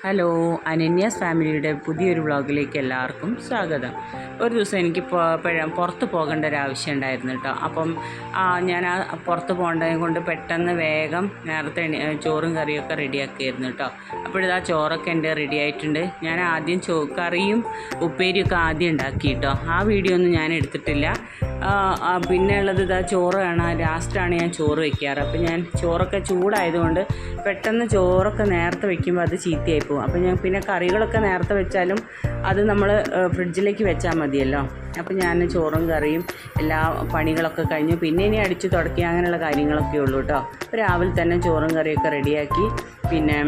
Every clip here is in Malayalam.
ഹലോ, അനന്യാസ് ഫാമിലിയുടെ പുതിയൊരു വ്ളോഗിലേക്ക് എല്ലാവർക്കും സ്വാഗതം. ഒരു ദിവസം എനിക്ക് പുറത്ത് പോകേണ്ട ഒരു ആവശ്യം ഉണ്ടായിരുന്നു കേട്ടോ. അപ്പം ഞാൻ പുറത്ത് പോകേണ്ടത് കൊണ്ട് പെട്ടെന്ന് വേഗം നേരത്തെ ചോറും കറിയൊക്കെ റെഡിയാക്കിയായിരുന്നു കേട്ടോ. അപ്പോഴിതാ ചോറൊക്കെ എൻ്റെ റെഡി ആയിട്ടുണ്ട്. ഞാൻ ആദ്യം കറിയും ഉപ്പേരിയൊക്കെ ആദ്യം ഉണ്ടാക്കി കേട്ടോ. ആ വീഡിയോ ഒന്നും ഞാൻ എടുത്തിട്ടില്ല. പിന്നെ ഉള്ളത് ഇതാ ചോറാണ്, ലാസ്റ്റാണ് ഞാൻ ചോറ് വയ്ക്കാറ്. അപ്പോൾ ഞാൻ ചോറൊക്കെ ചൂടായതുകൊണ്ട് പെട്ടെന്ന് ചോറൊക്കെ നേരത്തെ വയ്ക്കുമ്പോൾ അത് ചീത്തയായി പോകും. അപ്പോൾ ഞാൻ പിന്നെ കറികളൊക്കെ നേരത്തെ വെച്ചാലും അത് നമ്മൾ ഫ്രിഡ്ജിലേക്ക് വെച്ചാൽ മതിയല്ലോ. അപ്പോൾ ഞാൻ ചോറും കറിയും എല്ലാ പണികളൊക്കെ കഴിഞ്ഞു. പിന്നെ ഇനി അടിച്ച് തുടക്കി അങ്ങനെയുള്ള കാര്യങ്ങളൊക്കെ ഉള്ളൂ കേട്ടോ. അപ്പോൾ രാവിലെ തന്നെ ചോറും കറിയൊക്കെ റെഡിയാക്കി. പിന്നെ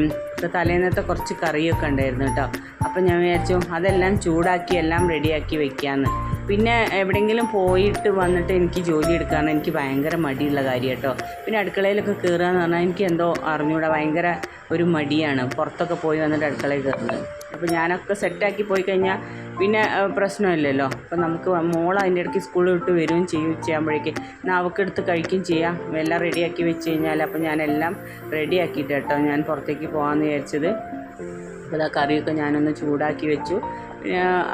തലേന്നത്തെ കുറച്ച് കറിയൊക്കെ ഉണ്ടായിരുന്നു കേട്ടോ. അപ്പോൾ ഞാൻ വിചാരിച്ചു അതെല്ലാം ചൂടാക്കി എല്ലാം റെഡിയാക്കി വെക്കാമെന്ന്. പിന്നെ എവിടെയെങ്കിലും പോയിട്ട് വന്നിട്ട് എനിക്ക് ജോലി എടുക്കാമെന്ന് എനിക്ക് ഭയങ്കര മടിയുള്ള കാര്യം കേട്ടോ. പിന്നെ അടുക്കളയിലൊക്കെ കയറുക എന്ന് പറഞ്ഞാൽ എനിക്ക് എന്തോ അറിഞ്ഞൂടാ, ഭയങ്കര ഒരു മടിയാണ് പുറത്തൊക്കെ പോയി വന്നിട്ട് അടുക്കളയിൽ കയറുന്നത്. അപ്പോൾ ഞാനൊക്കെ സെറ്റാക്കി പോയി കഴിഞ്ഞാൽ പിന്നെ പ്രശ്നമില്ലല്ലോ. അപ്പോൾ നമുക്ക് മോൾ അതിൻ്റെ ഇടയ്ക്ക് സ്കൂളിൽ വിട്ട് വരികയും ചെയ്യും, ഉച്ചയാകുമ്പോഴേക്ക് അവക്കെടുത്ത് കഴിക്കുകയും ചെയ്യാം. എല്ലാം റെഡിയാക്കി വെച്ച് കഴിഞ്ഞാൽ അപ്പോൾ ഞാനെല്ലാം റെഡിയാക്കിയിട്ട് കേട്ടോ ഞാൻ പുറത്തേക്ക് പോകാമെന്ന് വിചാരിച്ചത്. അപ്പോൾ ആ കറിയൊക്കെ ഞാനൊന്ന് ചൂടാക്കി വെച്ചു.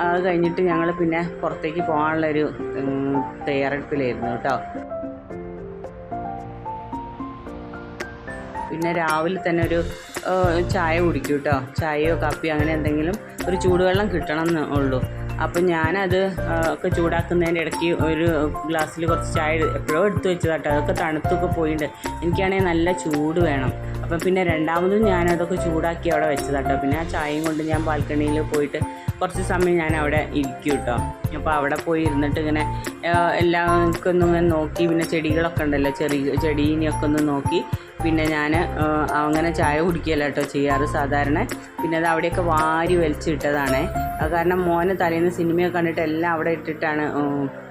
അത് കഴിഞ്ഞിട്ട് ഞങ്ങൾ പിന്നെ പുറത്തേക്ക് പോകാനുള്ളൊരു തയ്യാറെടുപ്പിലായിരുന്നു കേട്ടോ. പിന്നെ രാവിലെ തന്നെ ഒരു ചായ കുടിക്കും കേട്ടോ. ചായയോ കാപ്പിയോ അങ്ങനെ എന്തെങ്കിലും ഒരു ചൂടുവെള്ളം കിട്ടണം എന്ന് ഉള്ളൂ. അപ്പം ഞാനത് ഒക്കെ ചൂടാക്കുന്നതിൻ്റെ ഇടയ്ക്ക് ഒരു ഗ്ലാസ്സിൽ കുറച്ച് ചായ എപ്പോഴോ എടുത്ത് വെച്ചതാട്ടോ. അതൊക്കെ തണുത്തൊക്കെ പോയിട്ടുണ്ട്. എനിക്കാണെങ്കിൽ നല്ല ചൂട് വേണം. അപ്പം പിന്നെ രണ്ടാമതും ഞാനതൊക്കെ ചൂടാക്കി അവിടെ വെച്ചതാട്ടോ. പിന്നെ ആ ചായയും കൊണ്ട് ഞാൻ ബാൽക്കണിയിൽ പോയിട്ട് കുറച്ച് സമയം ഞാൻ അവിടെ ഇരിക്കും കേട്ടോ. അപ്പോൾ അവിടെ പോയി ഇരുന്നിട്ട് ഇങ്ങനെ എല്ലാവർക്കും ഒന്നും ഇങ്ങനെ നോക്കി, പിന്നെ ചെടികളൊക്കെ ഉണ്ടല്ലോ, ചെടീനെയൊക്കെ ഒന്ന് നോക്കി. പിന്നെ ഞാൻ അങ്ങനെ ചായ കുടിക്കുകയല്ല കേട്ടോ ചെയ്യാറ് സാധാരണ. പിന്നെ അത് അവിടെയൊക്കെ വാരി വലിച്ചിട്ടതാണ്. കാരണം മോന് തലേന്ന് സിനിമയൊക്കെ കണ്ടിട്ട് എല്ലാം അവിടെ ഇട്ടിട്ടാണ്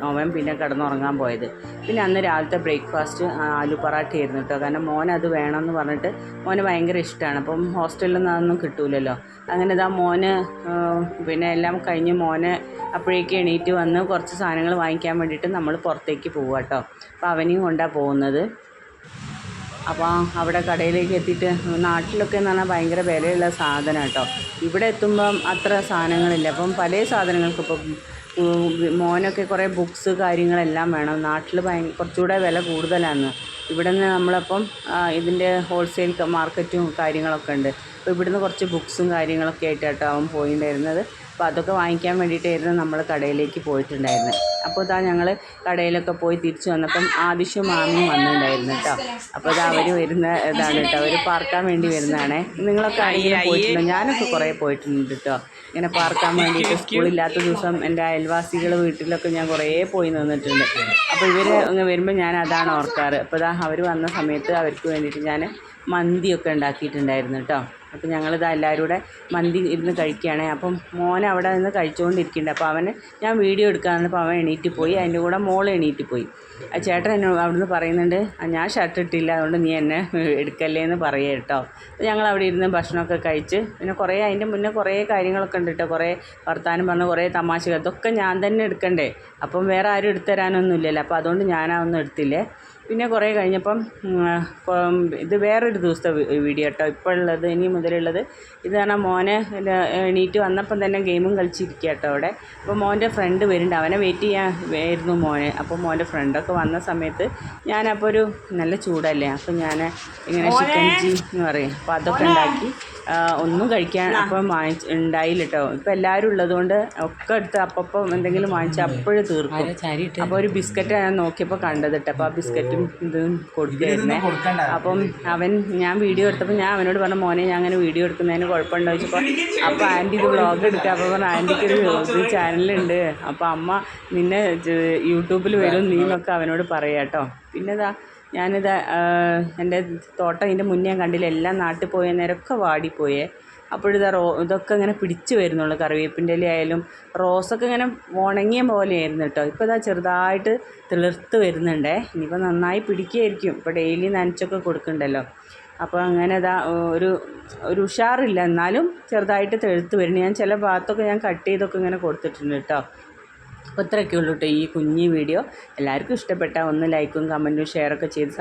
അവൻ പിന്നെ കിടന്നുറങ്ങാൻ പോയത്. പിന്നെ അന്ന് രാവിലത്തെ ബ്രേക്ക്ഫാസ്റ്റ് ആലു പൊറാട്ട ആയിരുന്നു കേട്ടോ. കാരണം മോനത് വേണമെന്ന് പറഞ്ഞിട്ട് മോന് ഭയങ്കര ഇഷ്ടമാണ്. അപ്പം ഹോസ്റ്റലിൽ നിന്ന് അതൊന്നും കിട്ടൂലല്ലോ. അങ്ങനെ ഇതാ മോന് പിന്നെ എല്ലാം കഴിഞ്ഞ് മോനെ അപ്പോഴേക്ക് എണീറ്റ് വന്ന് കുറച്ച് സാധനങ്ങൾ വാങ്ങിക്കാൻ വേണ്ടിയിട്ട് നമ്മൾ പുറത്തേക്ക് പോവുക കേട്ടോ. അപ്പോൾ അവനെയും കൊണ്ടാണ് പോകുന്നത്. അപ്പോൾ അവിടെ കടയിലേക്ക് എത്തിയിട്ട് നാട്ടിലൊക്കെ എന്ന് പറഞ്ഞാൽ ഭയങ്കര വിലയുള്ള സാധനം കേട്ടോ. ഇവിടെ എത്തുമ്പം അത്ര സാധനങ്ങളില്ല. അപ്പം പല സാധനങ്ങൾക്കും ഇപ്പം മോനൊക്കെ കുറേ ബുക്സ് കാര്യങ്ങളെല്ലാം വേണം. നാട്ടിൽ കുറച്ചുകൂടെ വില കൂടുതലാണ്. ഇവിടെ നിന്ന് നമ്മളപ്പം ഇതിൻ്റെ ഹോൾസെയിൽ മാർക്കറ്റും കാര്യങ്ങളൊക്കെ ഉണ്ട്. അപ്പോൾ ഇവിടുന്ന് കുറച്ച് ബുക്സും കാര്യങ്ങളൊക്കെ ആയിട്ട് കേട്ടോ അവൻ പോയിട്ടുണ്ടായിരുന്നത്. അപ്പോൾ അതൊക്കെ വാങ്ങിക്കാൻ വേണ്ടിയിട്ടായിരുന്നു നമ്മൾ കടയിലേക്ക് പോയിട്ടുണ്ടായിരുന്നത്. അപ്പോൾ ഇതാ ഞങ്ങൾ കടയിലൊക്കെ പോയി തിരിച്ചു വന്നപ്പം ആദിഷും മാമിയും വന്നിട്ടുണ്ടായിരുന്നു കേട്ടോ. അപ്പോൾ ഇത് അവർ വരുന്ന ഇതാണ് കേട്ടോ, അവർ പാർക്കാൻ വേണ്ടി വരുന്നതാണേ. നിങ്ങളൊക്കെ ആരെങ്കിലും പോയിട്ടുണ്ടോ? ഞാനൊക്കെ കുറേ പോയിട്ടുണ്ട് കേട്ടോ ഇങ്ങനെ പാർക്കാൻ വേണ്ടിയിട്ട്. സ്കൂളില്ലാത്ത ദിവസം എൻ്റെ അയൽവാസികൾ വീട്ടിലൊക്കെ ഞാൻ കുറേ പോയി നിന്നിട്ടുണ്ട്. അപ്പോൾ ഇവർ ഇങ്ങനെ വരുമ്പോൾ ഞാൻ അതാണ് ഓർക്കാറ്. അപ്പോൾ ഇതാ അവർ വന്ന സമയത്ത് അവർക്ക് വേണ്ടിയിട്ട് ഞാൻ മന്തിയൊക്കെ ഉണ്ടാക്കിയിട്ടുണ്ടായിരുന്നു കേട്ടോ. അപ്പോൾ ഞങ്ങളിതാ എല്ലാവരും കൂടെ മന്തി ഇരുന്ന് കഴിക്കുകയാണ്. അപ്പം മോൻ അവിടെ നിന്ന് കഴിച്ചുകൊണ്ടിരിക്കുന്നുണ്ട്. അപ്പോൾ അവന് ഞാൻ വീഡിയോ എടുക്കാമെന്ന്. അപ്പോൾ അവൻ എണീറ്റ് പോയി, അതിൻ്റെ കൂടെ മോൾ എണീറ്റ് പോയി. ആ ചേട്ടൻ എന്നോട് അവിടുന്ന് പറയുന്നുണ്ട്, ഞാൻ ഷർട്ട് ഇട്ടില്ല അതുകൊണ്ട് നീ എന്നെ എടുക്കല്ലേ എന്ന് പറയുക കേട്ടോ. അപ്പോൾ ഞങ്ങൾ അവിടെ ഇരുന്ന് ഭക്ഷണമൊക്കെ കഴിച്ച് പിന്നെ കുറേ അതിൻ്റെ മുന്നേ കുറേ കാര്യങ്ങളൊക്കെ ഉണ്ട് കേട്ടോ. കുറേ വർത്താനം പറഞ്ഞ് കുറേ തമാശകൾ, അതൊക്കെ ഞാൻ തന്നെ എടുക്കണ്ടേ. അപ്പം വേറെ ആരും എടുത്തു തരാനൊന്നുമില്ലല്ലോ. അപ്പോൾ അതുകൊണ്ട് ഞാനതൊന്നും എടുത്തില്ലേ. പിന്നെ കുറേ കഴിഞ്ഞപ്പം ഇത് വേറൊരു ദിവസത്തെ വീഡിയോ കേട്ടോ ഇപ്പോഴുള്ളത്. ഇനി മുതലുള്ളത് ഇത് പറഞ്ഞാൽ മോനെ എണീറ്റ് വന്നപ്പം തന്നെ ഗെയിമും കളിച്ചിരിക്കുക കേട്ടോ അവിടെ. അപ്പോൾ മോൻ്റെ ഫ്രണ്ട് വരുന്നുണ്ട്, അവനെ വെയിറ്റ് ചെയ്യാമായിരുന്നു മോനെ. അപ്പോൾ മോൻ്റെ ഫ്രണ്ടൊക്കെ വന്ന സമയത്ത് ഞാനപ്പോൾ ഒരു നല്ല ചൂടല്ലേ, അപ്പോൾ ഞാൻ ഇങ്ങനെ ചിക്കൻ എന്ന് പറയും. അപ്പോൾ അതൊക്കെ ഉണ്ടാക്കി ഒന്നും കഴിക്കാൻ അപ്പം ഉണ്ടായില്ല കേട്ടോ. ഇപ്പം എല്ലാവരും ഉള്ളതുകൊണ്ട് ഒക്കെ എടുത്ത് അപ്പം എന്തെങ്കിലും വാങ്ങിച്ച് അപ്പോഴും തീർക്കും. അപ്പോൾ ഒരു ബിസ്ക്കറ്റ് ഞാൻ നോക്കിയപ്പോൾ കണ്ടത് കേട്ടോ. അപ്പോൾ ആ ബിസ്ക്കറ്റും ഇതും കൊടുക്കുകയായിരുന്നേ. അപ്പം ഞാൻ വീഡിയോ എടുത്തപ്പോൾ ഞാൻ അവനോട് പറഞ്ഞു, മോനെ ഞാൻ അങ്ങനെ വീഡിയോ എടുക്കുന്നതിന് കുഴപ്പമുണ്ടോ ചോദിച്ചപ്പോൾ അപ്പോൾ ആൻറ്റി ഇത് വ്ളോഗ് എടുക്കുക. അപ്പോൾ പറഞ്ഞു ആൻറ്റിക്കൊരു ചാനലുണ്ട്, അപ്പോൾ അമ്മ നിന്നെ യൂട്യൂബിൽ വരും നീ എന്നൊക്കെ അവനോട് പറയാം കേട്ടോ. പിന്നെ ഞാനിത് എൻ്റെ തോട്ടം ഇതിൻ്റെ മുന്നേ ഞാൻ കണ്ടില്ല, എല്ലാം നാട്ടിൽ പോയ നേരമൊക്കെ വാടിപ്പോയേ. അപ്പോഴിതാ ഇതൊക്കെ ഇങ്ങനെ പിടിച്ച് വരുന്നുള്ളൂ. കറിവേപ്പിൻ്റെ ഇല ആയാലും റോസൊക്കെ ഇങ്ങനെ ഉണങ്ങിയ പോലെയായിരുന്നു കേട്ടോ. ഇപ്പോൾ ഇതാ ചെറുതായിട്ട് തിളിർത്ത് വരുന്നുണ്ടേ. ഇനിയിപ്പോൾ നന്നായി പിടിക്കുകയായിരിക്കും. ഇപ്പോൾ ഡെയിലി നനച്ചൊക്കെ കൊടുക്കുന്നുണ്ടല്ലോ. അപ്പോൾ അങ്ങനെ ഒരു ഉഷാറില്ല, എന്നാലും ചെറുതായിട്ട് തെളുത്ത് വരുന്നു. ഞാൻ ചില ഭാഗത്തൊക്കെ ഞാൻ കട്ട് ചെയ്തൊക്കെ ഇങ്ങനെ കൊടുത്തിട്ടുണ്ട് കേട്ടോ. അപ്പോൾ ഇത്രയൊക്കെ ഉള്ളൂ കേട്ടോ ഈ കുഞ്ഞി വീഡിയോ. എല്ലാവർക്കും ഇഷ്ടപ്പെട്ടാൽ ഒന്ന് ലൈക്കും കമൻറ്റും ഷെയറൊക്കെ ചെയ്ത്